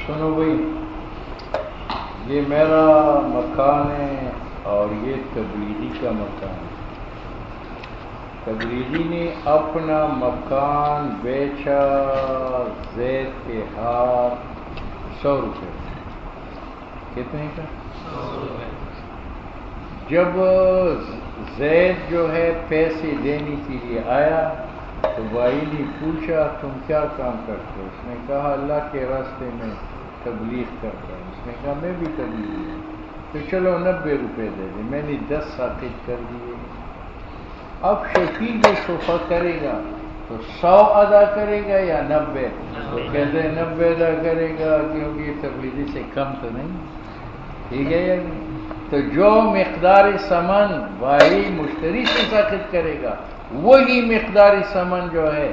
سنو بھائی، یہ میرا مکان ہے اور یہ تبلیغی کا مکان ہے۔ تبلیغی نے اپنا مکان بیچا زید کے ہاتھ 100 روپے۔ کتنے کا؟ 100 روپے۔ جب زید جو ہے پیسے دینے کے لیے آیا تو بھائی نے پوچھا تم کیا کام کرتے ہو؟ اس نے کہا اللہ کے راستے میں تبلیغ کرتا ہوں۔ اس نے کہا میں بھی تبلیغی ہوں، تو چلو 90 روپے دے دیں۔ میں نے 10 ساقط کر دیے۔ اب شفیع جو شفا کرے گا تو 100 ادا کرے گا یا 90؟ تو کہتے ہیں 90 ادا کرے گا، کیونکہ یہ تبلیغی سے کم تو نہیں، ٹھیک ہے یا نہیں؟ تو جو مقدار ثمن بھائی مشتری سے ساقط کرے گا وہی مقدار ثمن جو ہے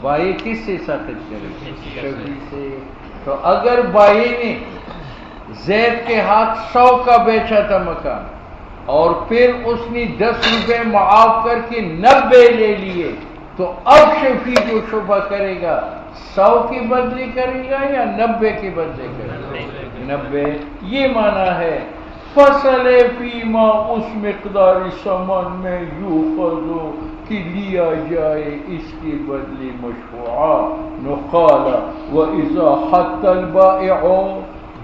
بھائی کس سے ساقط کرے گا؟ شفیع سے۔ تو اگر بھائی نے زید کے ہاتھ 100 کا بیچا تھا مکان اور پھر اس نے 10 روپے معاف کر کے 90 لے لیے، تو اب شفیع جو شبہ کرے گا 100 کی بدلے کرے گا یا 90 کی بدلے کرے گا؟ 90۔ یہ معنی ہے فصل فیما، اس مقدار ثمن میں یوخذو کہ لیا جائے اس کے بدلے مشفوعہ نقالا وَإِذَا حَتَّ الْبَائِعُ،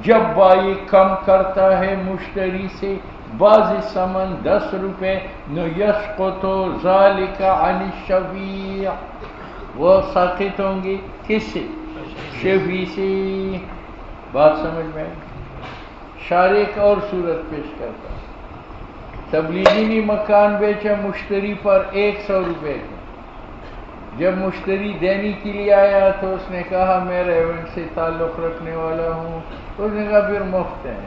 جب بائع کم کرتا ہے مشتری سے بعض ثمن 10 روپے، نَيَسْقُطُ ذَلِكَ عَنِ الشَّفِيعِ، وہ ساقط ہوں گے کس سے؟ شفیع سے۔ بات سمجھ میں آئی؟ شارح ایک اور صورت پیش کرتا ہے۔ تبلیغی نے مکان بیچا مشتری پر 100 روپے کا۔ جب مشتری دینے کے لیے آیا تو اس نے کہا میں ریونٹ سے تعلق رکھنے والا ہوں، اس نے کہا پھر مفت ہے،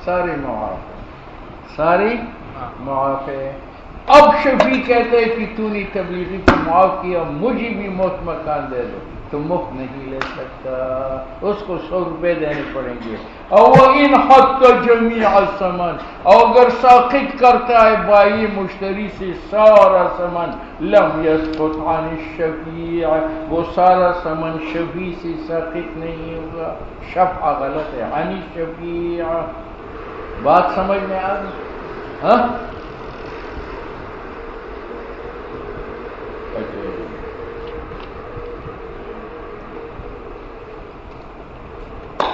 سارے معاف ہے، ساری معاف ہے۔ اب شفیع کہتے ہیں کہ تو نے تبلیغی کو معاف کیا، مجھے بھی مفت مکان دے دو، تو مفت نہیں لے سکتا، اس کو 100 روپے دینے پڑیں گے۔ اور وَإِنْ حَتَّ جَمِيعَ الثَّمَنِ، اور اگر ساقط کرتا ہے بھائی مشتری سے سارا ثمن، لم يسقط عن الشفیع، وہ سارا ثمن شفیع سے ساقط نہیں ہوگا۔ شفع غلط ہے، عن الشفیع۔ بات سمجھ میں آ گئی؟ ہاں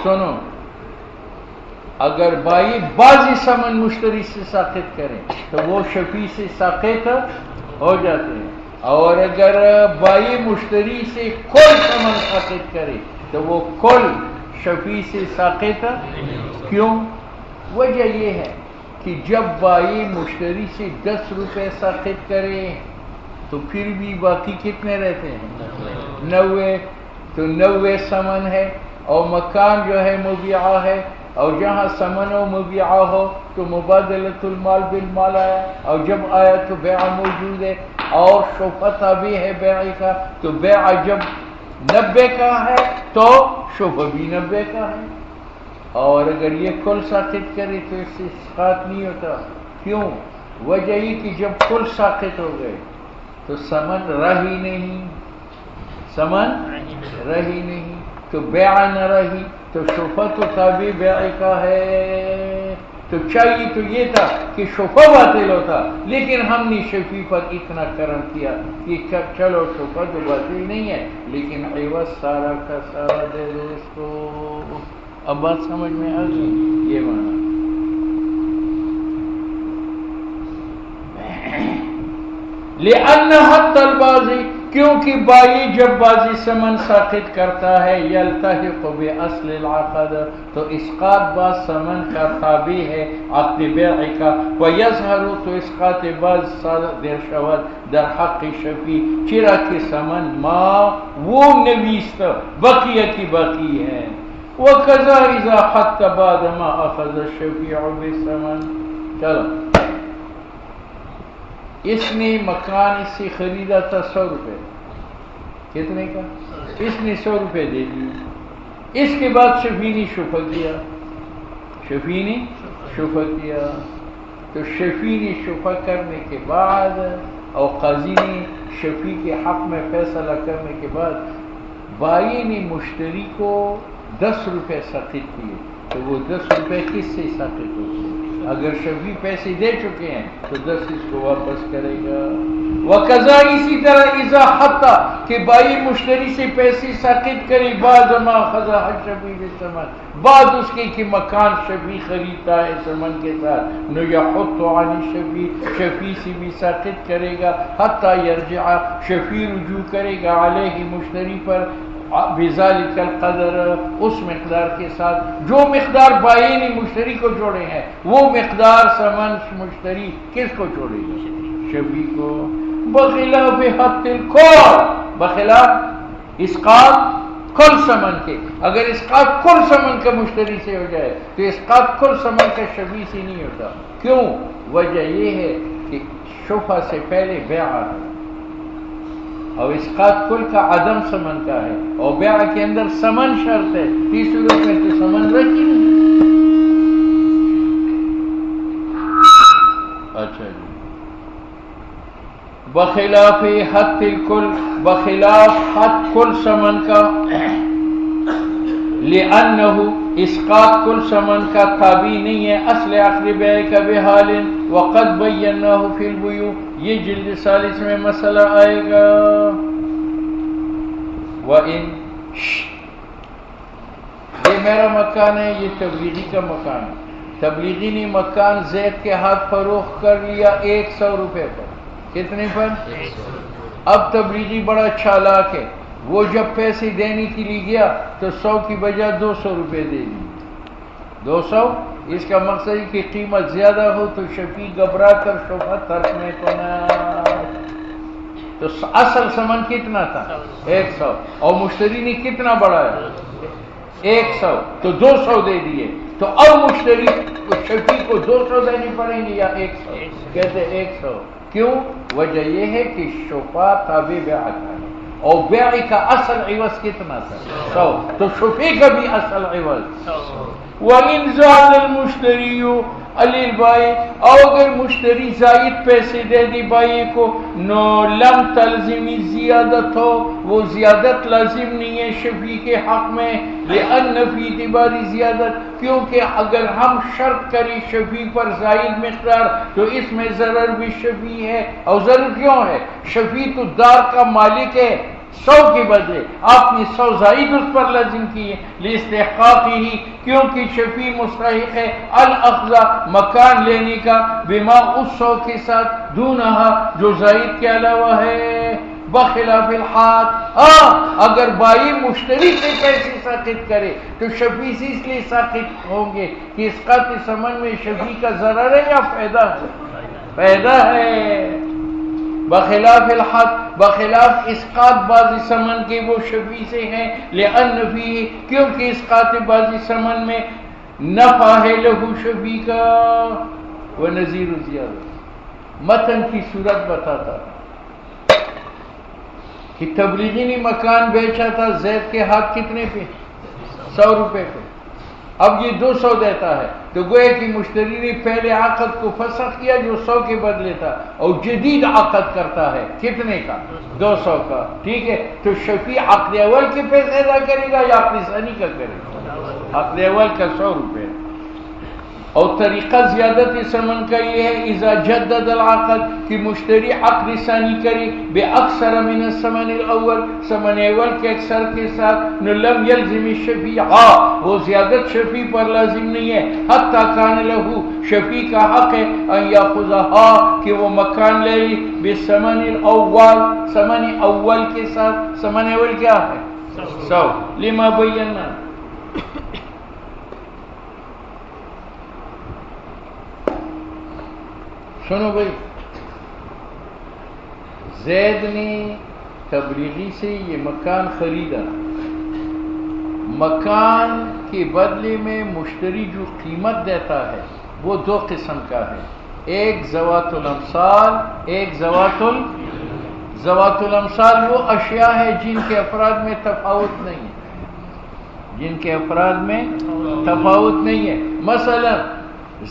سنو، اگر بھائی بعضی ثمن مشتری سے ساقط کریں تو وہ شفیع سے ساقط ہو جاتے ہیں، اور اگر بھائی مشتری سے کل ثمن ساقط کرے تو وہ کل شفیع سے ساقط۔ کیوں؟ وجہ یہ ہے کہ جب بھائی مشتری سے 10 روپے ساقط کرے تو پھر بھی باقی کتنے رہتے ہیں؟ 90۔ تو 90 ثمن ہے اور مکان جو ہے مبیعہ ہے، اور جہاں ثمن و مبیعہ ہو تو مبادلۃ المال بالمال آیا، اور جب آیا تو بیع موجود ہے اور شفعہ تابع ہے بیع کا، تو بیع جب 90 کا ہے تو شفعہ بھی 90 کا ہے۔ اور اگر یہ کل ساقط کرے تو اس سے اسقاط نہیں ہوتا۔ کیوں؟ وجہ یہ کہ جب کل ساقط ہو گئے تو ثمن رہی نہیں، ثمن رہی نہیں، تو بیع نہ رہی، تو شفعہ تو تابع بیع کا ہے۔ تو چاہیے تو یہ تھا کہ شفعہ باطل ہوتا، لیکن ہم نے شفیع پر اتنا کرم کیا کہ چلو شفعہ تو باطل نہیں ہے لیکن عوض سارا کا سارا دے دو اس کو۔ اب بات سمجھ میں آ گئی؟ یہ معنی لِأَنَّ حَتَّ الْبَازِ، کیونکہ بائی جب بازی ثمن ساقط کرتا ہے یلتحق بِأَصْلِ الْعَقد، تو اسقاط باز ثمن کا تابع ہے عقد بیع کا، وَيَظْهَرُ، تو اسقاط باز صادر شود در حق شفیع، چرا کہ ثمن ما وہ نویست بقیہ کی باقی ہے۔ وَكَذَا إِذَا حَتَّ بَعْدَ مَا أَخَذَ الشَّفِيعُ بِالثَّمَنِ۔ چلو، اس نے مکان اس سے خریدا تھا 100 روپے، کتنے کا؟ اس نے 100 روپے دے دی۔ اس کے بعد شفیع نے شفع کیا، شفیع نے شفع کیا، تو شفیع نے شفع کرنے کے بعد اور قاضی نے شفیع کے حق میں فیصلہ کرنے کے بعد بائی نے مشتری کو 10 روپے ساقط کیے تو وہ 10 روپے کس سے ساقط ہوتے ہیں؟ اگر شفیع پیسے دے چکے ہیں تو 10 اس کو واپس کرے گا۔ وقضا اسی طرح اذا حتی کہ بائی مشتری سے پیسے ساقط کرے بعد ما خضا شفیع بالثمن، بعد اس کے کہ مکان شفیع خریدتا ہے ثمن کے ساتھ، نو یحط عن شفیع، شفیع سے بھی ساقط کرے گا، حتی یرجع، شفیع رجوع کرے گا علیہ مشتری پر، بذالک القدر، اس مقدار کے ساتھ جو مقدار بائی نے مشتری کو جوڑے ہیں، وہ مقدار ثمن مشتری کس کو جوڑے گا؟ شفیع کو۔ بخلاف حق الکل، بخلاف اسقاط کل ثمن کے، اگر اسقاط کل ثمن کا مشتری سے ہو جائے تو اسقاط کل ثمن کا شفیع سے نہیں ہوتا۔ کیوں؟ وجہ یہ ہے کہ شفع سے پہلے بیع ہے، اور اسقاط کل کا عدم ثمن کا ہے، اور بیع کے اندر ثمن شرط ہے، اس صورت میں تو ثمن رکھی نہیں۔ اچھا جی، بخلاف حد الکل، بخلاف حد کل ثمن کا، لأنه اسقاط کل ثمن کا تابع نہیں ہے اصل عقد بیع کا بحال، وقد بیناہ فی البیوع، یہ جلد 40 میں مسئلہ آئے گا۔ وَإِن، یہ میرا مکان ہے، یہ تبلیغی کا مکان ہے، تبلیغی نے مکان زید کے ہاتھ فروخت کر لیا 100 روپے پر، کتنے پر؟ اب تبلیغی بڑا چالاک ہے، وہ جب پیسے دینے کے لیے گیا تو 100 کی بجائے 200 روپے دے دی۔ 200، اس کا مقصد ہے کہ قیمت زیادہ ہو تو شفیع گھبرا کر شفع ترک میں تو نہ، تو اصل ثمن کتنا تھا؟ 100، اور مشتری نے کتنا بڑھایا؟ 100، تو 200 دے دیے، تو اب مشتری شفیع کو 200 دینے پڑیں گے یا 100؟ کہتے 100۔ کیوں؟ وجہ یہ ہے کہ شفع تابع بیع کا ہے، اور بیع کا اصل عوض کتنا تھا؟ 100، تو شفیع کا بھی اصل عوض 100۔ وَإِنْ زَادَ الْمُشْتَرِيُّ عَلَى الْبَائِعِ، اور اگر مشتری زائد پیسے دے دی بائی کو، نو لم تلزم زیادت ہو، وہ زیادت لازم نہیں ہے شفیع کے حق میں، لأن فی اعتبار زیادت، کیونکہ اگر ہم شرط کریں شفیع پر زائد مقدار تو اس میں ضرر بھی شفیع ہے، اور ضرر کیوں ہے؟ شفیع تو دار کا مالک ہے، 100 کے بدلے آپ نے 100 زائد اس پر لازم کیے، لاستحقاق ہی، کیونکہ شفیع مستحق ہے الاخذ، مکان لینے کا، بما اس 100 کے ساتھ، دونہا، جو زائد کے علاوہ ہے، بخلاف الحاد، اگر بائی مشتری سے پیسے ساقط کرے تو شفیع سے اس لیے ساقط ہوں گے کہ اسقاط ثمن میں شفیع کا ضرر ہے یا فائدہ ہے؟ فائدہ ہے۔ بخلاف الحد، بخلاف اسقاط بعض ثمن کے، وہ شفیع سے ہیں، لأن فیہ، کیونکہ اسقاط بعض ثمن میں نفع ہے لہو شفیع کا، ونظیر زیادہ۔ متن کی صورت بتاتا کہ تبلیغی نے مکان بیچا تھا زید کے ہاتھ کتنے پہ؟ 100 روپے پہ، اب یہ 200 دیتا ہے، تو گویا کہ مشتری نے پہلے عقد کو فسخ کیا جو 100 کے بدلے تھا، اور جدید عقد کرتا ہے کتنے کا؟ 200 کا، ٹھیک ہے، تو شفیع عقد اول کے پیسے ادا کرے گا یا عقد ثانی کا کرے گا؟ عقد اول کا 100 روپے۔ اور طریقہ زیادت ثمن کا یہ ہے اذا جدد العقد، کہ مشتری عقد ثانی کرے بے اکثر من الثمن الاول، ثمن اول کے اکثر کے ساتھ، لم یلزم الشفیع، وہ زیادت شفیع پر لازم نہیں ہے، حتی کان لہو، شفیع کا حق ہے ان یاخذها، کہ وہ مکان لے لی، بالثمن الاول، ثمن اول کے ساتھ، ثمن اول کیا ہے؟ 100، لما بینا، سنو بھائی، زید نے تبلیغی سے یہ مکان خریدا، مکان کے بدلے میں مشتری جو قیمت دیتا ہے وہ 2 قسم کا ہے، ایک ذوات الامثال، ایک ذوات الامثال وہ اشیاء ہے جن کے افراد میں تفاوت نہیں ہے، جن کے افراد میں تفاوت نہیں ہے۔ مثلا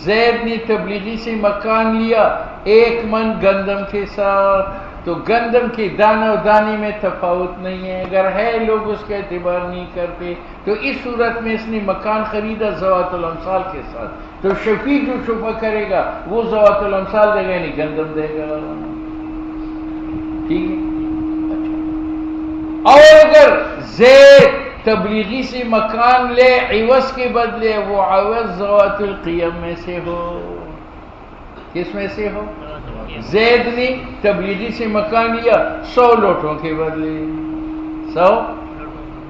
زید نے تبلیغی سے مکان لیا 1 من گندم کے ساتھ، تو گندم کے دانہ و دانے میں تفاوت نہیں ہے، اگر ہے لوگ اس کا اعتبار نہیں کرتے، تو اس صورت میں اس نے مکان خریدا ذوات الامثال کے ساتھ، تو شفیع جو شفع کرے گا وہ ذوات الامثال دے گا، یعنی گندم دے گا، ٹھیک ہے؟ اور اگر زید تبلیغی سے مکان لے عوض کے بدلے، وہ عوض ذوات القیم میں سے ہو، کس میں سے ہو؟ زید نے تبلیغی سے مکان لیا 100 لوٹوں کے بدلے 100،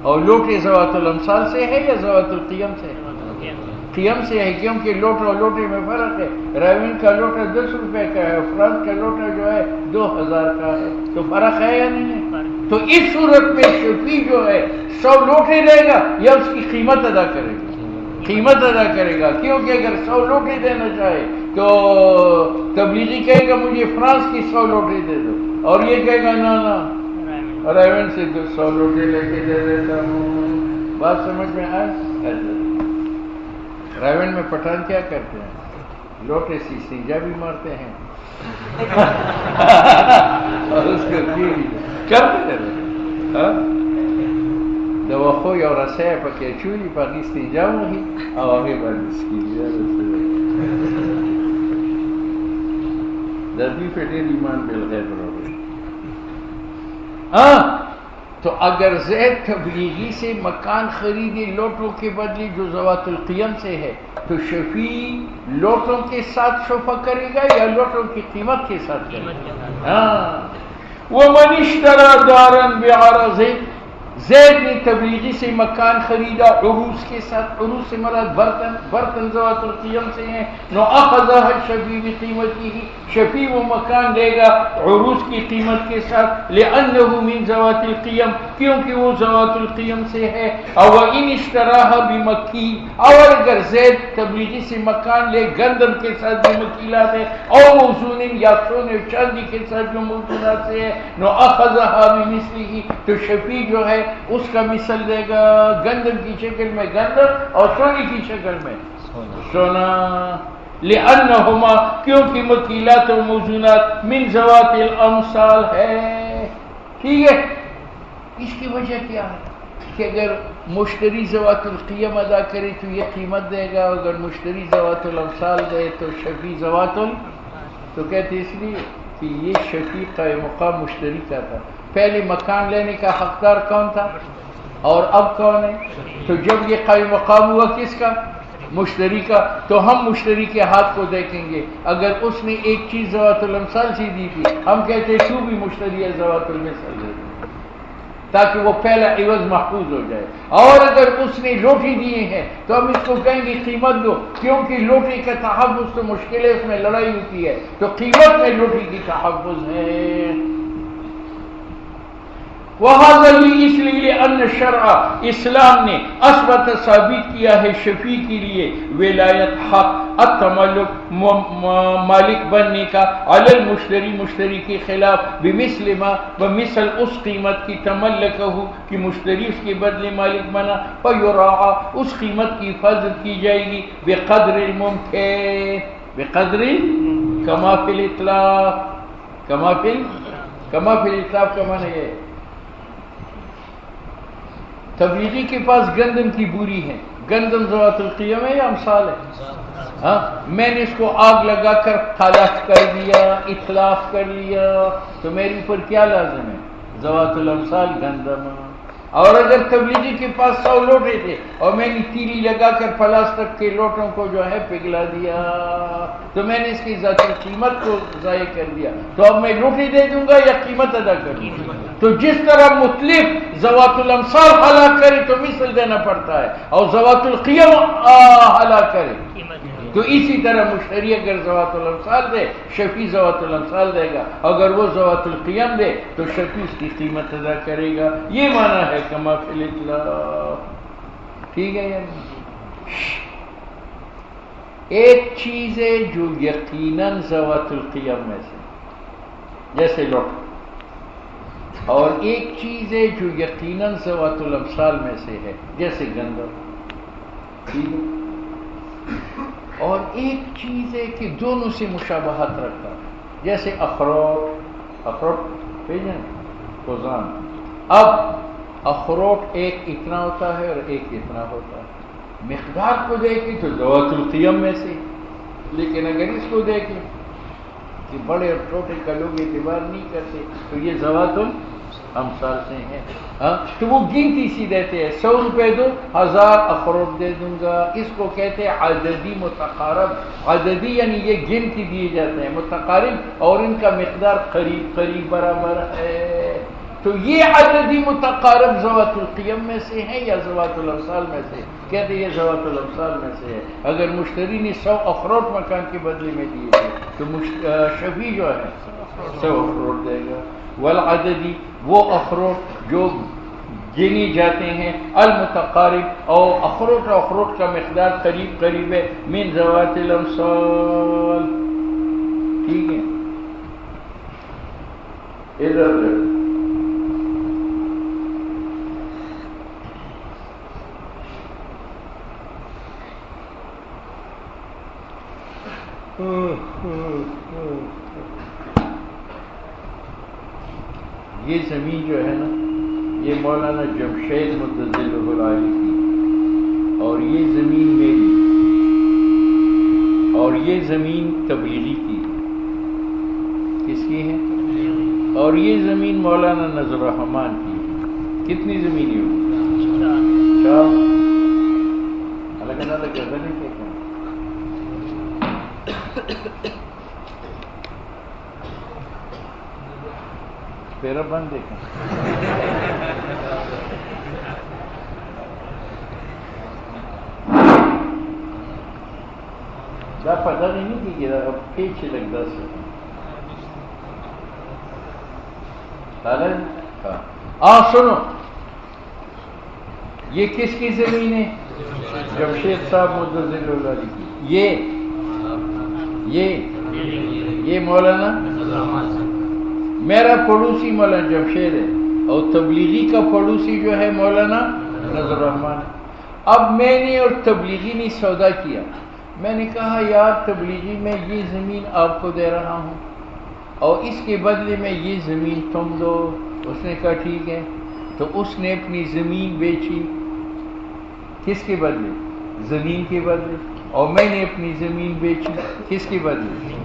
اور لوٹے ذوات الامثال سے ہے یا ذوات القیم سے؟ قیم سے ہے، کیونکہ لوٹا اور لوٹے میں فرق ہے، رائون کا لوٹا 10 روپے کا ہے، فرانس کا لوٹا جو ہے 2000 کا ہے، تو فرق ہے یا نہیں ہے؟ تو اس صورت میں شفیع جو ہے 100 لوٹے دے گا یا اس کی قیمت ادا کرے گا؟ قیمت ادا کرے گا، کیونکہ اگر 100 لوٹے دینا چاہے تو تبلیغی کہے گا مجھے فرانس کی 100 لوٹے دے دو، اور یہ کہے گا نا رائون سے 100 لوٹے لے کے دے دیتا ہوں۔ بات سمجھ میں آئے؟ رائون میں پٹھان کیا کرتے ہیں؟ لوٹے سے استنجا بھی مارتے ہیں اور اس کو کرتے رہے د وخو یو رسۍ پکې اچولي، په هغې استنجا وهي او هغې باندې څکي. د دوی په ډېر ایمان بالغیب راغلی. تو اگر زید تبلیغی سے مکان خریدے لوٹوں کے بدلے جو ذوات القیم سے ہے، تو شفیع لوٹوں کے ساتھ شفع کرے گا یا لوٹوں کی قیمت کے ساتھ کرے گا؟ وَمَنِ اشْتَرَى دَارًا بِعَرَضٍ، زید نے تبلیغی سے مکان خریدا عروس کے ساتھ، عروس سے مراد برتن ذوات القیم سے ہیں، نو اخذها الشفیع بقیمتہ، شفیع وہ مکان دے گا عروس کی قیمت کے ساتھ، لأنه من ذوات القیم، کیونکہ وہ ذوات القیم سے ہے. او ان اشتراها بمکی، اور اگر زید تبلیغی سے مکان لے گندم کے ساتھ جو مکیلات ہے، او موزون یا سونے چاندی کے ساتھ جو موزونات سے ہے، نو اخذها بمثلہ، تو شفیع جو ہے اس کا مثل دے گا، گندم کی شکل میں گندم اور سونے کی شکل میں سونا. لأنہما، کیونکہ مکیلات و موزونات من ذوات الامثال ہے. ٹھیک ہے، اس کی وجہ کیا ہے کہ اگر مشتری ذوات القیم ادا کرے تو یہ قیمت دے گا، اگر مشتری ذوات الامثال دے تو شفیع ذوات تو کہتے اس لیے کہ یہ شفیع قائم مقام مشتری کا تھا. پہلے مکان لینے کا حقدار کون تھا اور اب کون ہے؟ تو جب یہ قائم مقام ہوا کس کا؟ مشتری کا. تو ہم مشتری کے ہاتھ کو دیکھیں گے، اگر اس نے ایک چیز ذوات الامثال سے دی تھی، ہم کہتے ہیں تو بھی مشتری ہے ذوات المثال دے، تاکہ وہ پہلا عوض محفوظ ہو جائے. اور اگر اس نے لوٹی دیے ہیں تو ہم اس کو کہیں گے قیمت دو، کیونکہ لوٹی کا تحفظ تو مشکل ہے، اس میں لڑائی ہوتی ہے، تو قیمت میں لوٹی کی تحفظ ہے. وَهَذَا اس لیے ان شرع، اسلام نے اثبت ثابت کیا ہے شفیع کے لیے ولایت حق، التملک مالک بننے کا، علی المشتری مشتری کے خلاف، بمثل ما بمثل اس قیمت کی تملکہ کہ مشتری اس کے بدلے مالک بنا، فیراعا اس قیمت کی حفاظت کی جائے گی، بقدر الممکن، بقدر کما فی الاطلاق، کما فی الاطلاق کا معنی ہے تبلیغی کے پاس گندم کی بوری ہے، گندم ذوات القیم ہے یا امثال ہے؟ میں نے اس کو آگ لگا کر خلاص کر دیا، اتلاف کر لیا، تو میرے اوپر کیا لازم ہے؟ ذوات الامثال گندم. اور اگر تبلیغی کے پاس 100 لوٹے تھے اور میں نے تیلی لگا کر پلاسٹک کے لوٹوں کو جو ہے پگھلا دیا، تو میں نے اس کی ذاتی قیمت کو ضائع کر دیا، تو اب میں لوٹی دے دوں گا یا قیمت ادا کر دوں گا؟ تو جس طرح مطلق ذوات الامثال ہلاک کرے تو مثل دینا پڑتا ہے، اور ذوات القیم ہلاک کرے تو اسی طرح مشتری اگر ذوات الامثال دے شفیع ذوات الامثال دے گا، اگر وہ ذوات القیم دے تو شفیع اس کی قیمت ادا کرے گا. یہ معنی ہے کما فی الاطلاق. ٹھیک ہے یعنی ایک چیز ہے جو یقیناً ذوات القیم میں سے جیسے لوٹ، اور ایک چیز ہے جو یقیناً ذوات الامثال میں سے ہے جیسے گندم. ٹھیک ہے، اور ایک چیز ہے کہ دونوں سے مشابہت رکھتا ہے جیسے اخروٹ خزان. اب اخروٹ ایک اتنا ہوتا ہے اور ایک اتنا ہوتا ہے. مقدار کو دیکھیں تو ذوات القیم میں سے، لیکن اگر اس کو دیکھیں کہ بڑے اور چھوٹے کا لوگ اعتبار نہیں کرتے تو یہ ذوات الامثال سے ہیں. تو وہ گنتی سی دیتے ہیں، 100 روپے دو 1000 اخروٹ دے دوں گا. اس کو کہتے ہیں عددی متقارب. عددی یعنی یہ گن کے دیے جاتے ہیں، متقارب اور ان کا مقدار قریب قریب برابر ہے. تو یہ عددی متقارب ذوات القیم میں سے ہیں یا ذوات الامثال میں سے؟ کہتے ہیں یہ ذوات الامثال میں سے ہے. اگر مشتری نے 100 اخروٹ مکان کے بدلے میں دیے تھے تو شفیع جو ہے 100 اخروٹ دے گا. والعددی وہ اخروٹ جو گنی جاتے ہیں، المتقارب اور اخروٹ کا مقدار قریب قریب ہے، من ذوات الامثال. ٹھیک ہے. ادھر یہ زمین جو ہے نا، یہ مولانا جمشید متظلہ العالی کی، اور یہ زمین میری، اور یہ زمین تبلیغی کی. کس کی ہے؟ اور یہ زمین مولانا نذر الرحمان کی. کتنی زمینیں ہوئی؟ 4. الگ الگ غزلیں کہتے ہیں. پیرا بند دیکھیں. دا پتہ نہیں کہ یہ اب پیچھے لگتا سے سنو، یہ کس کی زمین ہے؟ جمشید صاحب متظلہ العالی کی. یہ مولانا میرا پڑوسی مولانا جمشید ہے، اور تبلیغی کا پڑوسی جو ہے مولانا نذر الرحمان. اب میں نے اور تبلیغی نے سودا کیا. میں نے کہا یار تبلیغی میں یہ زمین آپ کو دے رہا ہوں اور اس کے بدلے میں یہ زمین تم دو. اس نے کہا ٹھیک ہے. تو اس نے اپنی زمین بیچی. کس کے بدلے؟ زمین کے بدلے. اور میں نے اپنی زمین بیچی. کس کے بدلے؟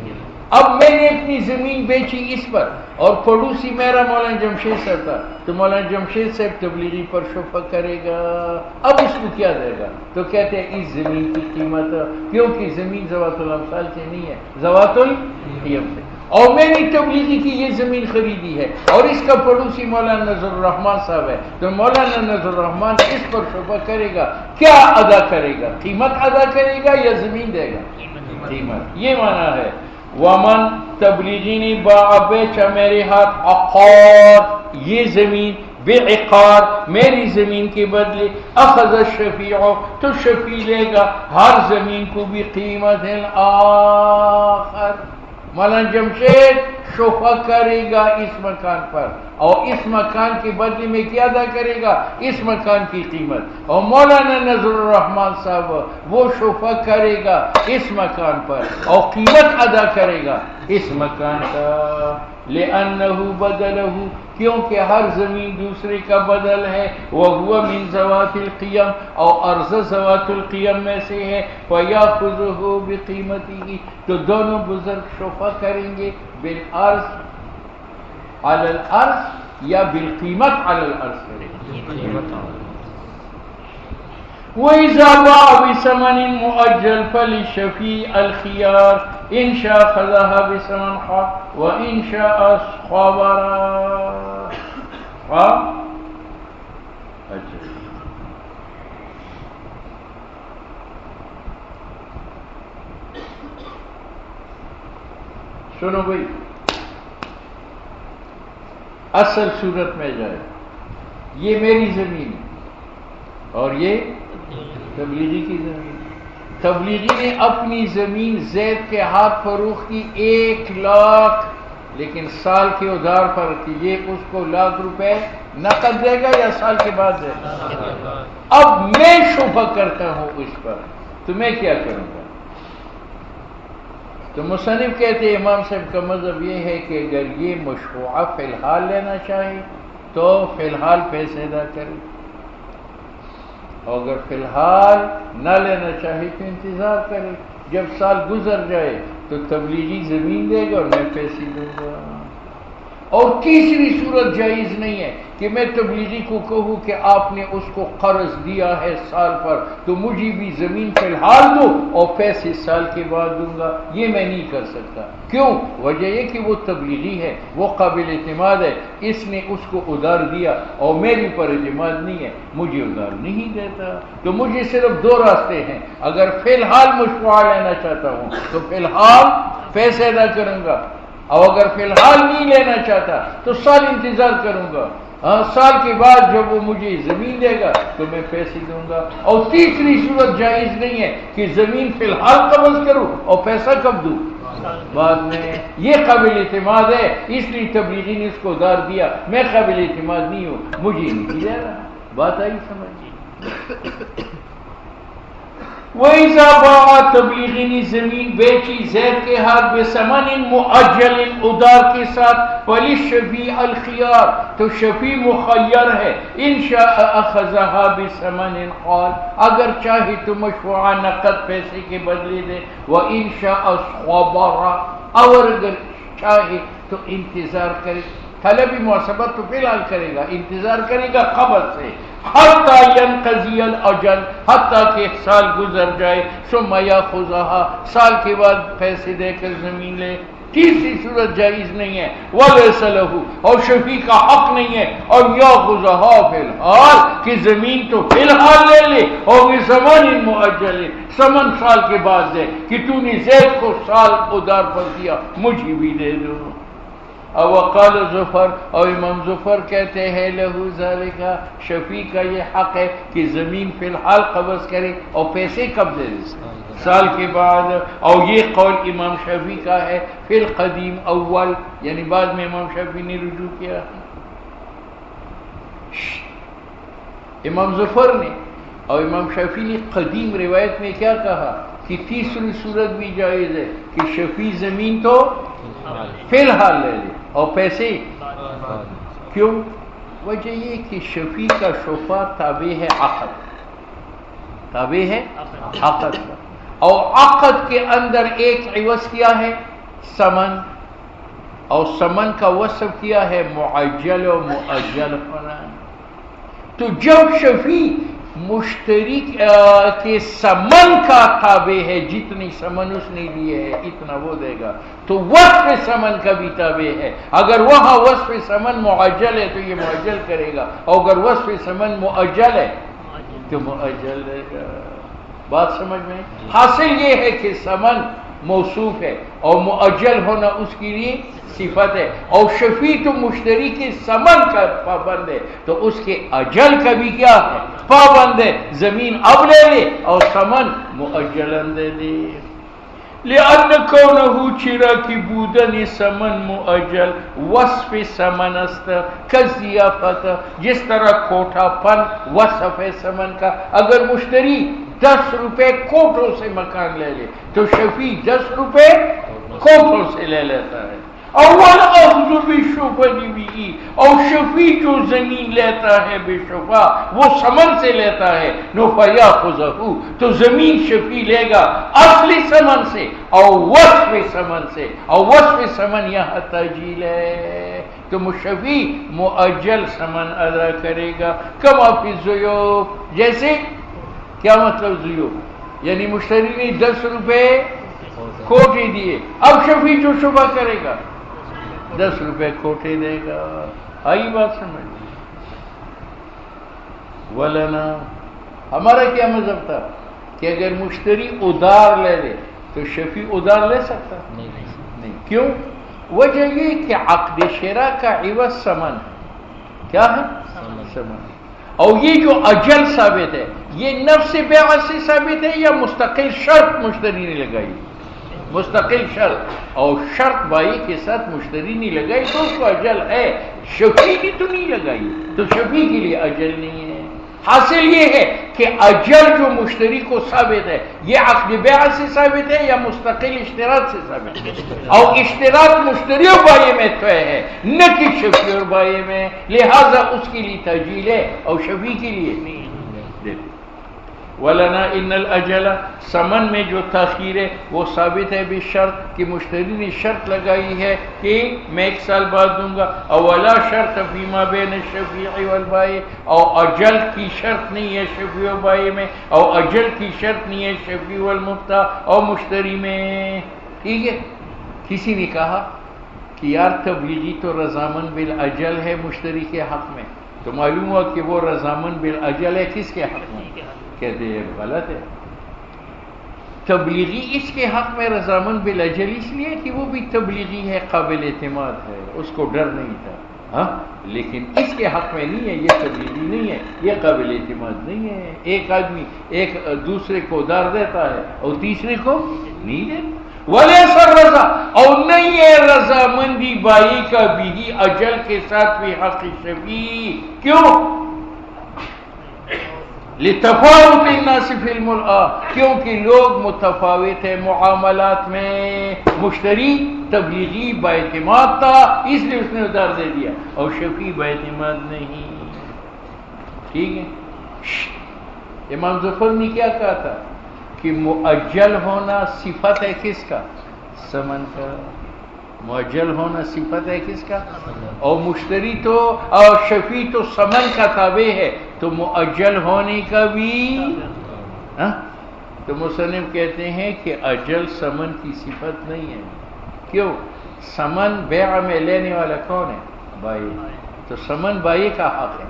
اب میں نے اپنی زمین بیچی اس پر، اور پڑوسی میرا مولانا جمشید صاحب تھا. تو مولانا جمشید صاحب تبلیغی پر شفقہ کرے گا. اب اس کو کیا دے گا؟ تو کہتے ہیں اس زمین کی قیمت، کیونکہ زمین ذوات الامثال سے نہیں ہے، ذوات القیم سے. اور میں نے تبلیغی کی یہ زمین خریدی ہے اور اس کا پڑوسی مولانا نذر الرحمان صاحب ہے. تو مولانا نذر الرحمان اس پر شفقہ کرے گا. کیا ادا کرے گا؟ قیمت ادا کرے گا یا زمین دے گا؟ قیمت. یہ معنی ہے. ومن تبلیغی نے باع بیچا میرے ہاتھ عقار، یہ زمین بعقار میری زمین کے بدلے، اخذ الشفیع تو شفیع لے گا ہر زمین کو بھی قیمت آخر. مولانا جمشید شفقہ کرے گا اس مکان پر، اور اس مکان کے بدلے میں کیا ادا کرے گا؟ اس مکان کی قیمت. اور مولانا نذر الرحمان صاحب وہ شفقہ کرے گا اس مکان پر اور قیمت ادا کرے گا اس مکان کا. لأنه بدلہ، کیونکہ ہر زمین دوسرے کا بدل ہے. وہو من ذوات القیم، اور ارض ذوات القیم میں سے ہے. فیاخذہ بقیمتہ، تو دونوں بزرگ شفقہ کریں گے بالارض علی الارض یا بالقیمت علی الارض کریں گے. وَإِذَا بَاعَ بِثَمَنٍ مُؤَجَّلٍ فَلِلشَّفِيعِ الْخِيَارُ إِنْ شَاءَ أَخَذَهَا بِثَمَنٍ حَقٍّ وَإِنْ شَاءَ صَبَرَ. سنو بھائی، اصل صورت میں جائے، یہ میری زمین ہے اور یہ تبلیغی کی زمین. تبلیغی نے اپنی زمین زید کے ہاتھ فروخت کی 1 لاکھ، لیکن سال کے ادھار پر کہ یہ اس کو 1,00,000 روپے نقد دے گا یا سال کے بعد دے گا. اب میں شبہ کرتا ہوں اس پر، تو میں کیا کروں گا؟ تو مصنف کہتے ہیں امام صاحب کا مذہب یہ ہے کہ اگر یہ مشروعہ فی الحال لینا چاہے تو فی الحال پیسے ادا کرے، اور اگر فی الحال نہ لینا چاہے تو انتظار کرے، جب سال گزر جائے تو تبلیغی زمین دے گا اور میں پیسے دوں گا۔ اور تیسری صورت جائز نہیں ہے کہ میں تبلیغی کو کہوں کہ آپ نے اس کو قرض دیا ہے سال پر تو مجھے بھی زمین فی الحال دو اور پیسے سال کے بعد دوں گا، یہ میں نہیں کر سکتا۔ کیوں؟ وجہ یہ کہ وہ تبلیغی ہے، وہ قابل اعتماد ہے، اس نے اس کو ادھار دیا اور میرے پر اعتماد نہیں ہے، مجھے ادھار نہیں دیتا۔ تو مجھے صرف دو راستے ہیں، اگر فی الحال مشروعہ لینا چاہتا ہوں تو فی الحال پیسے ادا کروں گا، اور اگر فی الحال نہیں لینا چاہتا تو سال انتظار کروں گا، ہاں سال کے بعد جب وہ مجھے زمین دے گا تو میں پیسے دوں گا۔ اور تیسری صورت جائز نہیں ہے کہ زمین فی الحال قبض کروں اور پیسہ کب دوں؟ بعد میں۔ یہ قابل اعتماد ہے، اس لیے تبلیغی نے اس کو ادھار دیا، میں قابل اعتماد نہیں ہوں، مجھے نہیں دیا رہا۔ بات آئی سمجھ؟ وَإِذَا بَاعَ تبلیغی نے زمین بیچی زید کے ہاتھ بِثَمَنٍ مُؤَجَّلٍ ادھار کے ساتھ، فَلِلشَّفِيعِ الْخِيَارُ تو شفیع مخیر ہے، إِن شَاءَ أَخَذَهَا بِثَمَنٍ قَالَ اگر چاہے تو مشروعہ نقد پیسے کے بدلے دے، وَإِن شَاءَ صَبَرَ اور اگر چاہے تو انتظار کرے، طلبی محاسبت تو فی الحال کرے گا، انتظار کرے گا قبض سے، حتی ینقضی الاجل حتیٰ کہ سال گزر جائے، ثم یاخذها سال کے بعد پیسے دے کر زمین لے۔ تیسری صورت جائز نہیں ہے، ولیس لہ اور شفیع کا حق نہیں ہے، اور یاخذها فی الحال کہ زمین تو فی الحال لے لے، اور بثمن مؤجل ثمن سال کے بعد دے، کہ تو نے زید کو سال ادھار پر دیا مجھے بھی دے دو۔ اور وقال ظفر اور امام ظفر کہتے ہیں لہو ذالک شفیع کا یہ حق ہے کہ زمین فی الحال قبض کرے اور پیسے کب دے سال کے بعد، اور یہ قول امام شافعی کا ہے فی القدیم اول، یعنی بعد میں امام شافعی نے رجوع کیا۔ امام ظفر نے اور امام شافعی نے قدیم روایت میں کیا کہا کہ تیسری صورت بھی جائز ہے کہ شفیع زمین تو فی الحال لے لے اور پیسے کیوں؟ وجہ یہ کہ شفیع کا شفا تابع ہے عقد، تابع ہے عقد کا، اور عقد کے اندر ایک عوض کیا ہے ثمن، اور ثمن کا وصف کیا ہے معجل و مؤجل ہونا۔ تو جب شفیع مشتری کے ثمن کا تابع ہے، جتنی ثمن اس نے لیے ہے اتنا وہ دے گا، تو وصف ثمن کا بھی تابع ہے۔ اگر وہاں وصف ثمن معجل ہے تو یہ معجل کرے گا، اور اگر وصف ثمن مؤجل ہے تو مؤجل دے گا۔ بات سمجھ میں؟ حاصل یہ ہے کہ ثمن موصوف ہے اور مؤجل ہونا اس کے لیے صفت ہے، اور شفیع تو مشتری کے ثمن کا پابند ہے تو اس کے اجل کا بھی کیا ہے پابند ہے، زمین اب لے لے اور ثمن مؤجلن دے دے۔ لأن کونہ چرا کی بودن ثمن مؤجل وصف ثمن است کضیافت، جس طرح کوٹھا پن وصف ہے ثمن کا۔ اگر مشتری 10 روپے کوٹھوں سے مکان لے لے تو شفیع 10 روپے کوٹھوں سے لے لیتا ہے۔ اول اخذ بالشفع بھی، اور شفیع جو زمین لیتا ہے بے شفع وہ ثمن سے لیتا ہے، نو فیاخذہ تو زمین شفیع لے گا اصلی ثمن سے اور وصف ثمن سے، اور وصف ثمن یہاں تاجیل ہے تو شفیع مؤجل ثمن ادا کرے گا۔ کما فی الضیوف جیسے، کیا مطلب ضیوف؟ یعنی مشتری نے 10 روپے کوٹے دیے، اب شفیع جو شفع کرے گا 10 روپے کوٹے دے گا۔ آئی بات سمجھ؟ ولنا ہمارا کیا مذہب تھا کہ اگر مشتری ادھار لے لے تو شفیع ادھار لے سکتا نہیں۔ کیوں؟ وجہ یہ کہ عقد شراء کا عوض ثمن کیا ہے؟ ثمن۔ اور یہ جو اجل ثابت ہے یہ نفس بیع سے ثابت ہے یا مستقل شرط مشتری نے لگائی؟ مستقل شرط، اور شرط بائی کے ساتھ مشتری نہیں لگائی تو اس کو اجل ہے، شفیع کی تو نہیں لگائی تو شفیع کے لیے اجل نہیں ہے۔ حاصل یہ ہے کہ اجل جو مشتری کو ثابت ہے یہ عقد بیع سے ثابت ہے یا مستقل اشتراط سے ثابت ہے؟ اور اشتراط مشتری اور بائع میں طے ہے نہ کہ شفیع اور بائع میں، لہذا اس کے لیے تاجیل ہے اور شفیع کے لیے نہیں۔ وَلَنَا إِنَّ الْأَجَلَ ثمن میں جو تاخیر ہے وہ ثابت ہے بشرط کہ مشتری نے شرط لگائی ہے کہ میں 1 سال بعد دوں گا، اولا شرط فیما بین الشفیع والبائع، اور اجل کی شرط نہیں ہے شفیع و بائع میں، اور اجل کی شرط نہیں ہے شفیع والمبتاع اور مشتری میں۔ ٹھیک ہے، کسی نے کہا کہ یار تبلیغی تو رضامند بالاجل ہے مشتری کے حق میں، تو معلوم ہوا کہ وہ رضامند بالاجل ہے کس کے حق میں؟ کہتے ہیں غلط ہے، تبلیغی اس کے حق میں رضامند بالاجل اس لیے کہ وہ بھی تبلیغی ہے، قابل اعتماد ہے، اس کو ڈر نہیں تھا، ہاں، لیکن اس کے حق میں نہیں ہے، یہ تبلیغی نہیں ہے، یہ قابل اعتماد نہیں ہے۔ ایک آدمی ایک دوسرے کو ادھار دیتا ہے اور تیسرے کو نہیں دیتا۔ وَلَيْسَ الرَّضَا، اور نہیں ہے رضامندی بائی کا بھی اجل کے ساتھ بھی حق شفیع، کیوں؟ لِتَفَاوُتِ النَّاسِ فِي الْمُرْآ، کیونکہ لوگ متفاوت ہیں معاملات میں، مشتری تبلیغی بااعتماد تھا اس لیے اس نے ادھار دے دیا، اور شفیع بااعتماد نہیں۔ ٹھیک ہے، امام ظفر نے کیا کہا تھا کہ مؤجل ہونا صفت ہے کس کا؟ ثمن کا۔ مؤجل ہونا صفت ہے کس کا؟ اور مشتری تو اور شفیع تو ثمن کا تابع ہے، تو مؤجل ہونے کا بھی تو مصنف کہتے ہیں کہ اجل ثمن کی صفت نہیں ہے۔ کیوں؟ ثمن بیع میں لینے والا کون ہے؟ بائع، تو ثمن بائع کا حق ہے،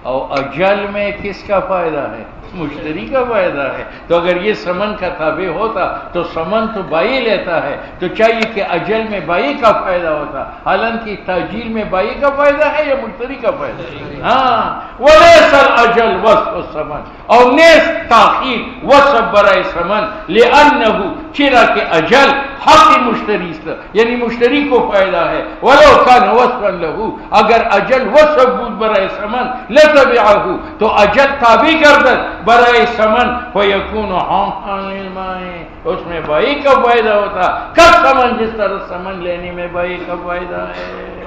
اور اجل میں کس کا فائدہ ہے؟ مشتری کا فائدہ ہے۔ تو اگر یہ ثمن کا تابع ہوتا تو ثمن تو بائع لیتا ہے، تو چاہیے کہ اجل میں بائع کا فائدہ ہوتا، حالانکہ تاجیل میں بائع کا فائدہ ہے یا مشتری کا فائدہ ہے؟ ہاں، وَلَيْسَ الْأَجَلُ وَصْفُ الثَّمَنِ، اور نیز تاخیر وصف برائے ثمن، لِأَنَّهُ چرا کہ اجل حق مشتری است، یعنی مشتری کو فائدہ ہے، وَلَوْ كَانَ وَصْفًا لَهُ، اگر اجل وصف بود برائے ثمن لَتَبِعَهُ، تو اجل تابع گردد برائے ثمن، فَيَكُونُ حَقًّا لِلْمَائِ، اس میں بائع کا فائدہ ہوتا، کب ثمن جس طرح ثمن لینے میں بائع کا فائدہ ہے۔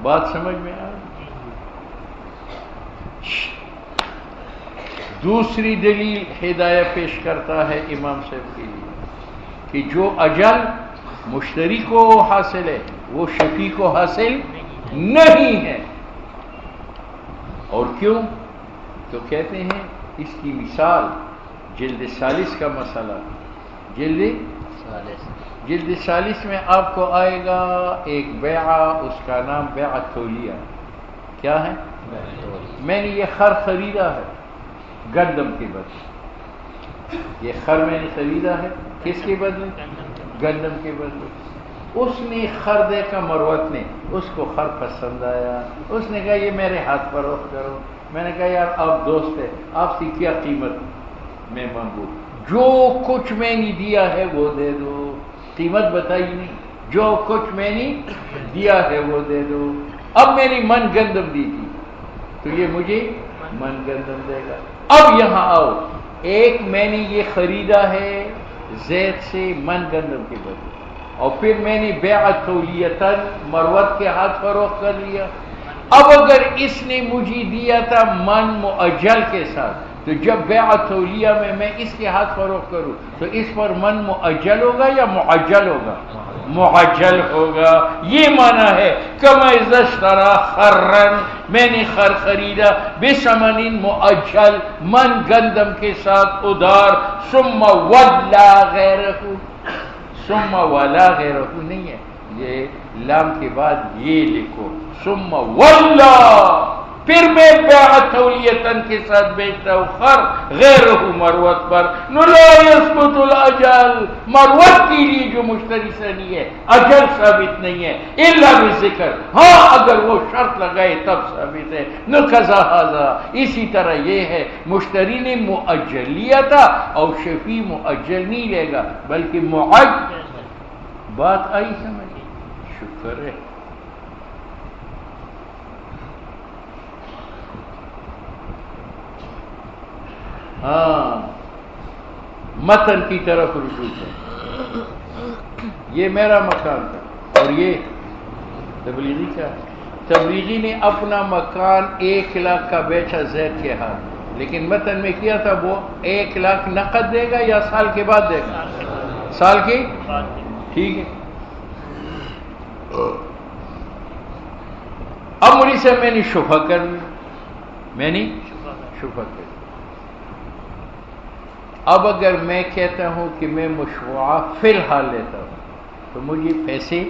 بات سمجھ میں آ؟ دوسری دلیل ہدایہ پیش کرتا ہے امام صاحب کے لیے کہ جو اجل مشتری کو حاصل ہے وہ شفیع کو حاصل نہیں ہے، اور کیوں؟ تو کہتے ہیں اس کی مثال جلد 40 کا مسئلہ، جلد 40 میں آپ کو آئے گا ایک بیعہ، اس کا نام بیعہ تولیہ۔ کیا ہے؟ میں نے یہ خر خریدا ہے گندم کے بدلے، یہ خر میں نے خریدا ہے کس کے بدلے؟ گندم کے بدلے۔ اس نے خر دیکھا، مروت نے، اس کو خر پسند آیا، اس نے کہا یہ میرے ہاتھ فروخت کرو۔ میں نے کہا یار آپ دوست ہیں، آپ سے کیا قیمت میں مانگوں؟ جو کچھ میں نے دیا ہے وہ دے دو، قیمت بتائی نہیں، جو کچھ میں نے دیا ہے وہ دے دو۔ اب میں نے من گندم دی تھی تو یہ مجھے من گندم دے گا۔ اب یہاں آؤ، ایک میں نے یہ خریدا ہے زید سے من گندم کے بدلے، اور پھر میں نے بیع تولیتاً مروت کے ہاتھ فروخت کر لیا۔ اب اگر اس نے مجھے دیا تھا من مؤجل کے ساتھ، تو جب بیع تولیہ میں اس کے ہاتھ فروخت کروں تو اس پر من مؤجل ہوگا یا معجل ہوگا؟ معجل ہوگا۔ یہ معنی ہے کما اذا اشترى خرا، میں نے خر خریدا بثمن مؤجل، من گندم کے ساتھ ادھار، ثم ولا غیرہ، ثم ولا غیرہ نہیں ہے، یہ لام کے بعد یہ لکھو ثم ولا، پھر میں بیع تولیتاً کے ساتھ بیچتا ہوں خر غیرہ مروت پر، لا یثبت الاجل، مروت کے لیے جو مشتری سے نہیں ہے اجل ثابت نہیں ہے، الا بذکر، ہاں اگر وہ شرط لگائے تب ثابت ہے، نہ قضا ھذا، اسی طرح یہ ہے مشتری نے مؤجل لیا تھا اور شفیع مؤجل نہیں لے گا بلکہ معجل۔ بات آئی سمجھ؟ شکر ہے۔ ہاں متن کی طرف رجوع ہے. یہ میرا مکان تھا اور یہ تبلیغی کا. تبلیغی نے اپنا مکان 1 لاکھ کا بیچا زید کے ہاتھ، لیکن متن میں کیا تھا وہ 1 لاکھ نقد دے گا یا سال کے بعد دے گا؟ سال کی. ٹھیک ہے. اب مجھ سے میں نے شبہ کر لی، میں نے شبہ کر لی. اب اگر میں کہتا ہوں کہ میں مشروعہ فی الحال لیتا ہوں تو مجھے پیسے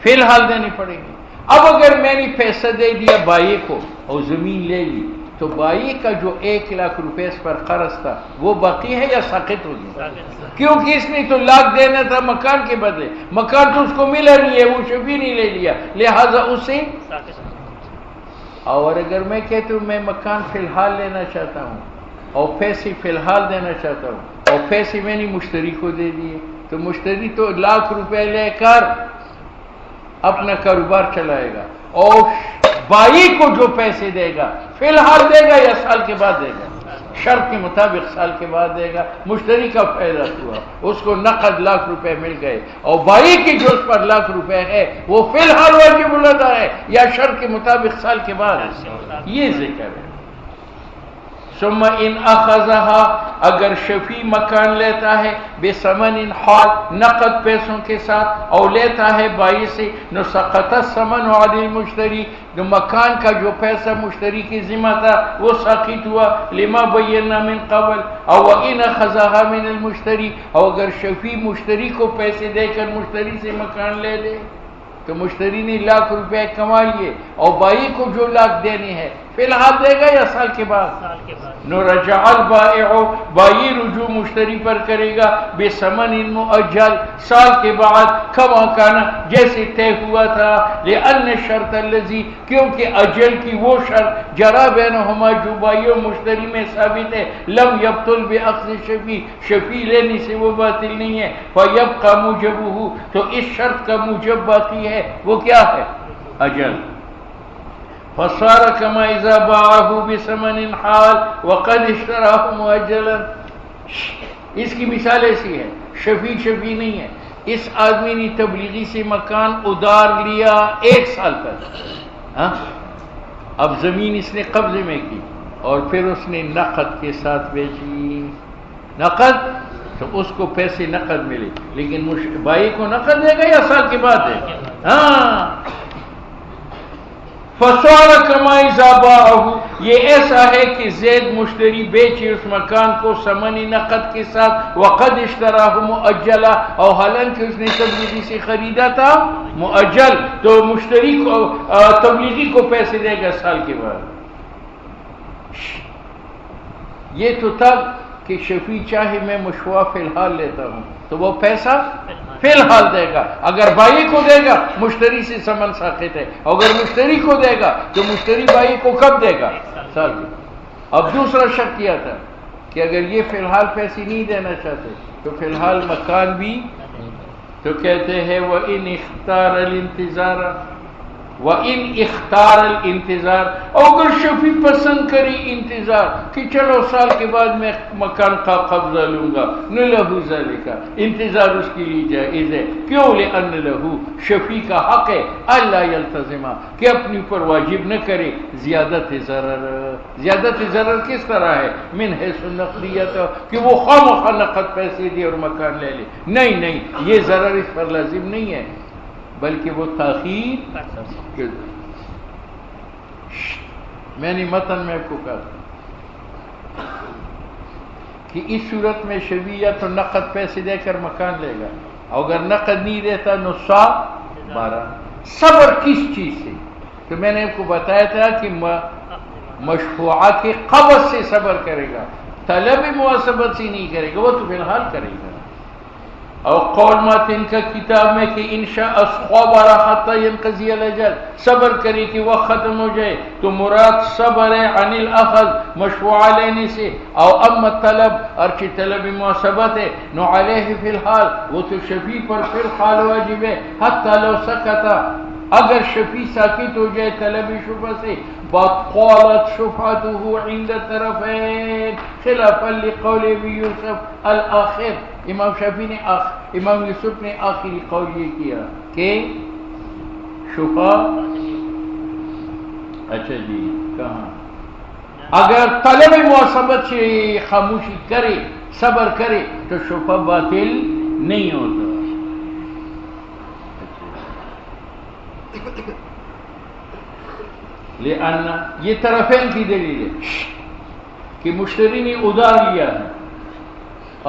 فی الحال دینے پڑیں گے. اب اگر میں نے پیسہ دے دیا بائی کو اور زمین لے لی تو بائی کا جو 1 لاکھ روپے اس پر قرض تھا وہ باقی ہے یا ساقط ہو گیا؟ کیونکہ اس نے تو لاکھ دینا تھا مکان کے بدلے، مکان تو اس کو ملا نہیں ہے، وہ شفیع نہیں لے لیا، لہذا اسے. اور اگر میں کہتا ہوں میں مکان فی الحال لینا چاہتا ہوں اور پیسے فی الحال دینا چاہتا ہوں اور پیسے میں نے مشتری کو دے دیے، تو مشتری تو 1 لاکھ روپے لے کر اپنا کاروبار چلائے گا، اور بائی کو جو پیسے دے گا فی الحال دے گا یا سال کے بعد دے گا؟ شرط کے مطابق سال کے بعد دے گا. مشتری کا فائدہ ہوا، اس کو نقد 1 لاکھ روپے مل گئے، اور بائی کی جو اس پر 1 لاکھ روپے ہے وہ فی الحال واجب الادا ہے یا شرط کے مطابق سال کے بعد ہے. یہ ذکر ہے. ثم ان اخذها، اگر شفیع مکان لیتا ہے بثمن حال، نقد پیسوں کے ساتھ، اور لیتا ہے بائی سے، نو سقط الثمن علی المشتری، جو مکان کا جو پیسہ مشتری کی ذمہ تھا وہ ساقط ہوا، لما بینا من قبل. او ان اخذها من المشتری، اور اگر شفیع مشتری کو پیسے دے کر مشتری سے مکان لے لے تو مشتری نے 1 لاکھ روپے کما لیے اور بائی کو جو 1 لاکھ دینے ہیں فی الحال دے گا یا سال کے بعد؟ نو رجع البائع، بائی رجوع مشتری پر کرے گا بثمن مؤجل، سال کے بعد، کما کانا، جیسے طے ہوا تھا. لأن الشرط الذی، کیونکہ اجل کی وہ شرط جرا بینہما جو بائی و مشتری میں ثابت ہے، لم یبطل باخذ شفیع، شفیع لینے سے وہ باطل نہیں ہے. فیبقى موجبہ، تو اس شرط کا موجب باقی ہے، وہ کیا ہے؟ اجل. فصار كما اذا باعه بثمن حال وقد اشتراه مؤجلا. اس کی مثال ایسی ہے، شفیع نہیں ہے. اس آدمی نے تبلیغی سے مکان ادار لیا 1 سال تک، اب زمین اس نے قبضے میں کی اور پھر اس نے نقد کے ساتھ بیچی. نقد تو اس کو پیسے نقد ملے، لیکن بائی کو نقد دے گا یا سال کے بعد دے گا؟ ہاں. فصار كما اذا باعه، یہ ایسا ہے کہ زید مشتری بیچے اس مکان کو ثمن نقد کے ساتھ، وقد اشتراه مؤجلا، اور حالانکہ اس نے تبلیغی سے خریدا تھا مؤجل، تو مشتری کو تبلیغی کو پیسے دے گا سال کے بعد. یہ تو تب کہ شفیع چاہے میں مشروع فی الحال لیتا ہوں تو وہ پیسہ فی الحال دے گا. اگر بائی کو دے گا مشتری سے ثمن ساقط ہے، اگر مشتری کو دے گا تو مشتری بائی کو کب دے گا؟ سال کے. اب دوسرا شرط کیا تھا کہ اگر یہ فی الحال پیسے نہیں دینا چاہتے تو فی الحال مکان بھی، تو کہتے ہیں وَإِنْ اخْتَارَ الْإِنْتِظَارَ، وَإِنْ اِخْتَارَ الْإِنْتِظَارَ، اور اگر شفیع پسند کری انتظار کہ چلو سال کے بعد میں مکان کا قبضہ لوں گا، نَلَهُ ذَلِكَ، انتظار اس کے لیے جائز ہے. کیوں؟ لِأَنَّ لَهُ، شفیع کا حق ہے اللہ یلتزمہ، کہ اپنے اوپر واجب نہ کرے زیادت ضرر. زیادت ضرر کس طرح ہے؟ من حیث النقدیت، کہ وہ خواہ نقد پیسے دے اور مکان لے لے. نہیں، یہ ضرر اس پر لازم نہیں ہے، بلکہ وہ تاخیر. میں نے متن میں آپ کو کہا کہ اس صورت میں شفیع یا تو نقد پیسے دے کر مکان لے گا، اور اگر نقد نہیں دیتا نصا 12. صبر کس چیز سے؟ تو میں نے آپ کو بتایا تھا کہ مشفوعہ کے قبض سے صبر کرے گا، طلب مواسبت سے نہیں کرے گا، وہ تو فی الحال کرے گا. اور قول مات ان کا کتاب میں کہ انشاء صبر حتی ینقضی الاجل، صبر کرے کہ وقت ختم ہو جائے، تو مراد صبر ہے عن الاخذ، مشفوعہ لینے سے. او اما طلب، ارچہ طلب مواسبت ہے، نو علیہ فی الحال، وہ تو شفیع پر فی الحال واجب ہے، حتی لو سکتا، اگر شفیع ساکت ہو جائے طلب شفع سے، بطالت شفعته عند طرفین خلافا لقول ابی یوسف الآخر. امام شافعی نے امام یوسف نے آخری قول یہ کیا کہ شفع، اچھا جی کہاں، اگر طلب معصبت سے خاموشی کرے، صبر کرے تو شفع باطل نہیں ہوتا. لأن یہ طرفین کی دلیل ہے کہ مشتری نے ادھار لیا ہے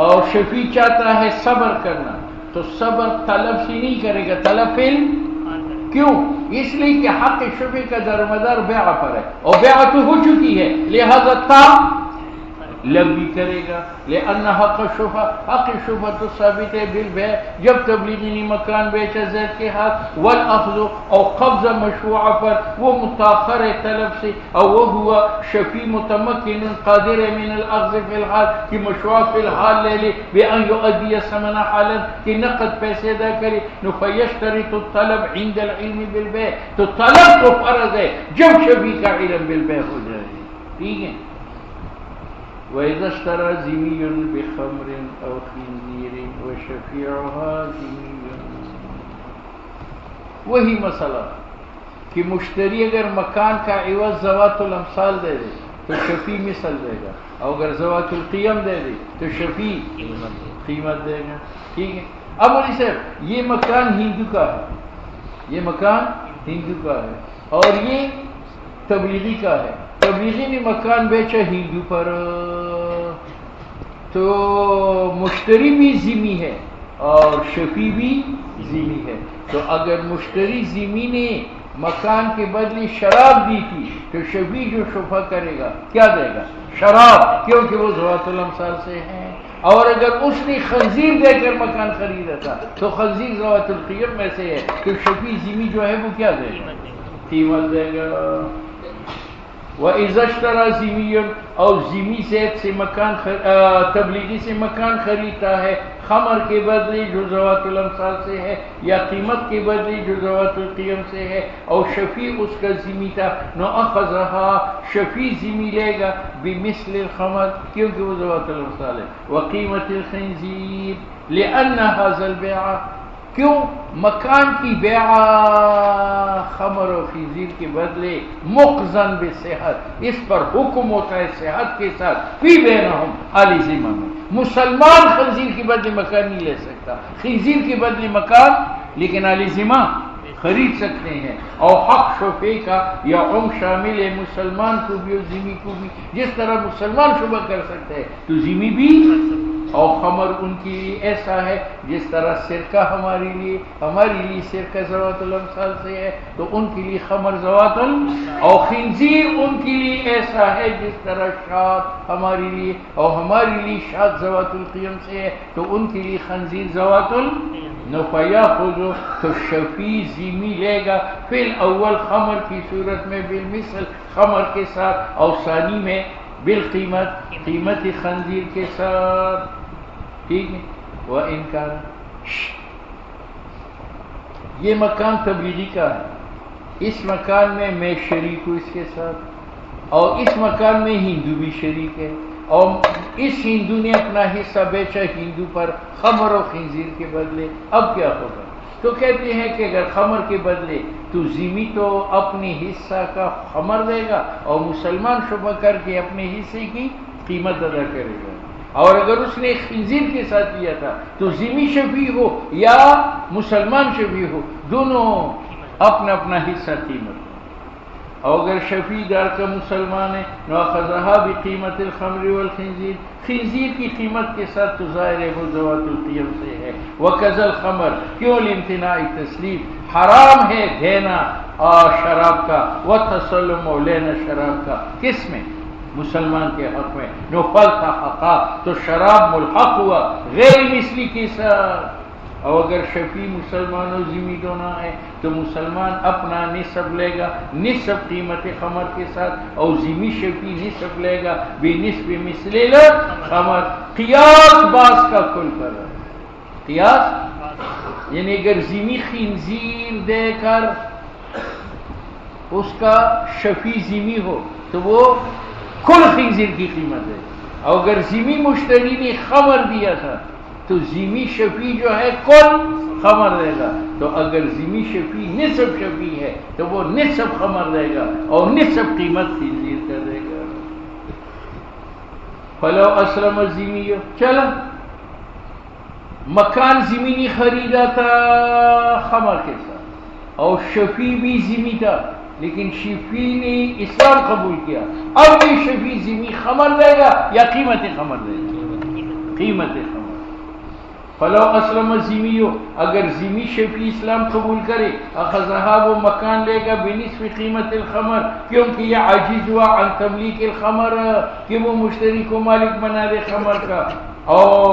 اور شفیع چاہتا ہے صبر کرنا، تو صبر طلب سے نہیں کرے گا، طلب فعل. کیوں؟ اس لیے کہ حق شفیع کا درمدار بیع پر ہے اور بیع تو ہو چکی ہے، لہذا طلب بھی کرے گا. لأن حق شفع تو ثابت ہے بالبیع، جب تبلیغی نے مکان بیچا زید کے ہاتھ، والاخذ اور قبضہ مشروع پر وہ متاخر ہے طلب سے، اور وہ ہوا شفیع متمکن قادر من الاخذ فی الحال کہ مشروع فی الحال لے لے، بان یؤدی ثمن حالا کہ نقد پیسے ادا کرے. فیشترط الطلب عند العلم بالبیع، تو طلب تو فرض ہے جب شفیع کا علم بالبیع ہو جائے. ٹھیک ہے. وَإِذَا اشْتَرَى ذِمِّيٌّ بِخَمْرٍ أَوْ خِنزِيرٍ وَشَفِيعُهَا ذِمِّيٌّ. وہی مسئلہ کہ مشتری اگر مکان کا عوض ذوات الامثال دے دے تو شفیع مثل دے گا، اور اگر ذوات القیم دے دے تو شفیع قیمت دے گا. ٹھیک ہے. اب مولی صاحب یہ مکان ہندو کا ہے، یہ مکان ہندو کا ہے اور یہ تبلیغی کا ہے. تبلیغی نے مکان بیچا ہندو پر، تو مشتری بھی ذمہ ہے اور شفیع بھی ذمہ ہے. تو اگر مشتری ذمہ نے مکان کے بدلے شراب دی تھی تو شفیع جو شفع کرے گا کیا دے گا؟ شراب، کیونکہ وہ ذوات الامثال سے ہیں. اور اگر اس نے خنزیر دے کر مکان خریدا تھا تو خنزیر ذوات القیم میں سے ہے، تو شفیع ذمہ جو ہے وہ کیا دے گا؟ قیمت دے گا. وَإِذَا اشْتَرَى ذِمِّيٌّ اور ذمّی زید سے مکان تبلیغی سے مکان خریدتا ہے خمر کے بدلے جو ذوات الامثال سے ہے یا قیمت کے بدلے جو ذوات القیم سے ہے، اور شفیع اس کا ذمّی تھا، نَأَخَذَهَا شفیع ذمّی لے گا بِمِثْلِ الخمر کیونکہ وہ ذوات الامثال ہے، وَقِیمَةِ الْخِنْزِيرِ لِأَنَّ هَذَا الْبِيعَ کیوں مکان کی بیع خمر و خنزیر کے بدلے مقزن بصحت، اس پر حکم ہوتا ہے صحت کے ساتھ، فی بینہم علی ذمہ میں. مسلمان خنزیر کے بدلے مکان نہیں لے سکتا، خنزیر کے بدلے مکان لیکن علی ذمہ خرید سکتے ہیں. اور حق شفیع کا یا شامل ہے مسلمان کو بھی اور ذمہ کو بھی. جس طرح مسلمان شبہ کر سکتے ہیں تو ذمہ بھی. اور خمر ان کے لیے ایسا ہے جس طرح سرکہ ہمارے لیے سرکہ ذوات الامثال سے ہے تو ان کے لیے خمر ذوات اور خنزیر ان کے لیے ایسا ہے جس طرح شاد ہمارے لیے اور ہمارے لیے شاد ذوات القیم سے ہے تو ان کے لیے خنزیر ذوات نفیا خذو تو شفیع ذمہ لے گا فی الاول خمر کی صورت میں بالمثل خمر کے ساتھ اور ثانی میں بالقیمت قیمت خنزیر کے ساتھ. ٹھیک ہے. وَإِنْ كَانَ یہ مکان تبلیغی کا ہے، اس مکان میں شریک ہوں اس کے ساتھ، اور اس مکان میں ہندو بھی شریک ہے، اور اس ہندو نے اپنا حصہ بیچا ہندو پر خمر و خنزیر کے بدلے. اب کیا ہوگا؟ تو کہتے ہیں کہ اگر خمر کے بدلے تو ذمہ تو اپنی حصہ کا خمر دے گا اور مسلمان شبہ کر کے اپنے حصے کی قیمت ادا کرے گا. اور اگر اس نے خنزیر کے ساتھ لیا تھا تو ذمہ شفیع ہو یا مسلمان شفیع ہو دونوں اپنا اپنا حصہ قیمت. اور اگر شفیع دار کا مسلمان ہے ناخذها بقیمت الخمر والخنزیر خنزیر کی قیمت کے ساتھ تو ظاہر ہے وہ ذوات القیم سے ہے. وکذا الخمر کیوں لامتناع تسلیم حرام ہے دینا شراب کا وتسلم و لینا شراب کا. کس میں؟ مسلمان کے حق میں. جو فالتحقا تو شراب ملحق ہوا غیر مثلی کے ساتھ. اور اگر شفیع مسلمان و ذمہ دونوں ہے تو مسلمان اپنا نصف لے گا نصف قیمت خمر کے ساتھ اور ذمہ شفیع نصف لے گا بنسب مثل الخمر. قیاس باس کا کل پر ہے. قیاس یعنی اگر ذمہ خنزیر دے کر اس کا شفیع ذمی ہو تو وہ کل خنزیر کی قیمت ہے. اور اگر ذمی مشتری نے خمر دیا تھا تو ذمی شفیع جو ہے کل خمر دے گا. تو اگر ذمی شفیع نصف شفیع ہے تو وہ نصف خمر دے گا اور نصف قیمت خنزیر کر دے گا. فلو اسلم ذمی، چلا مکان ذمی نے خریدا تھا خمر کے ساتھ اور شفیع بھی ذمی تھا، لیکن شفیع نے اسلام قبول کیا. اب یہ شفیع ذمی خمر دے گا یا قیمت خمر دے گا؟ قیمت خمر. فلو اسلم ذمی، اگر ذمی شفیع اسلام قبول کرے اخذہا وہ مکان لے گا بنصف قیمت الخمر، کیونکہ یہ عاجز ہوا عن تملیک الخمر کہ وہ مشتری کو مالک بنا دے خمر کا. اور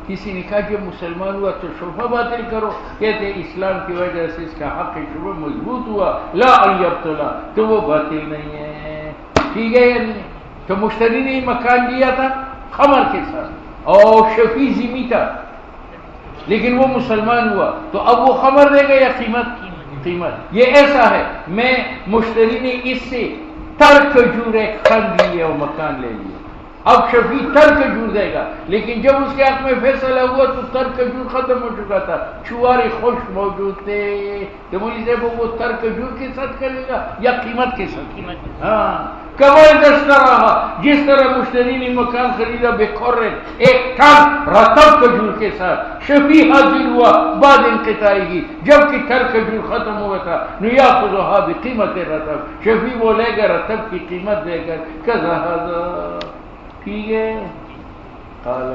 کسی نے کہا جو مسلمان ہوا تو شبہ باطل کرو، کہتے اسلام کی وجہ سے اس کا حق شبہ مضبوط ہوا، لا ان یبطلا، تو وہ باطل نہیں ہے. ٹھیک ہے یا نہیں؟ تو مشتری نے مکان دیا تھا خمر کے ساتھ اور شفیع ذمی تھا، لیکن وہ مسلمان ہوا تو اب وہ خمر دے گا یا قیمت؟ یہ ایسا ہے، میں مشتری نے اس سے تر کھجور ایک خرید لی اور مکان لے لیا، اب شفیع تر کھجور دے گا، لیکن جب اس کے حق میں فیصلہ ہوا تو تر کھجور ختم ہو چکا تھا، چوارے خوش موجود تھے. تو مولوی صاحب وہ تر کھجور کے ساتھ کرے گا یا قیمت کے ساتھ؟ ہاں، کمال دستہ رہا، جس طرح مشتری نے مکان خریدا بے ایک ٹن رطب کھجور کے ساتھ، شفیع حاضر ہوا بعد انقطاعی کی جبکہ تر کھجور ختم ہوا تھا، نیاخذھا بقیمت رطب، شفیع وہ لے گا رطب کی قیمت دے کر. کذا ٹھیک ہے. قال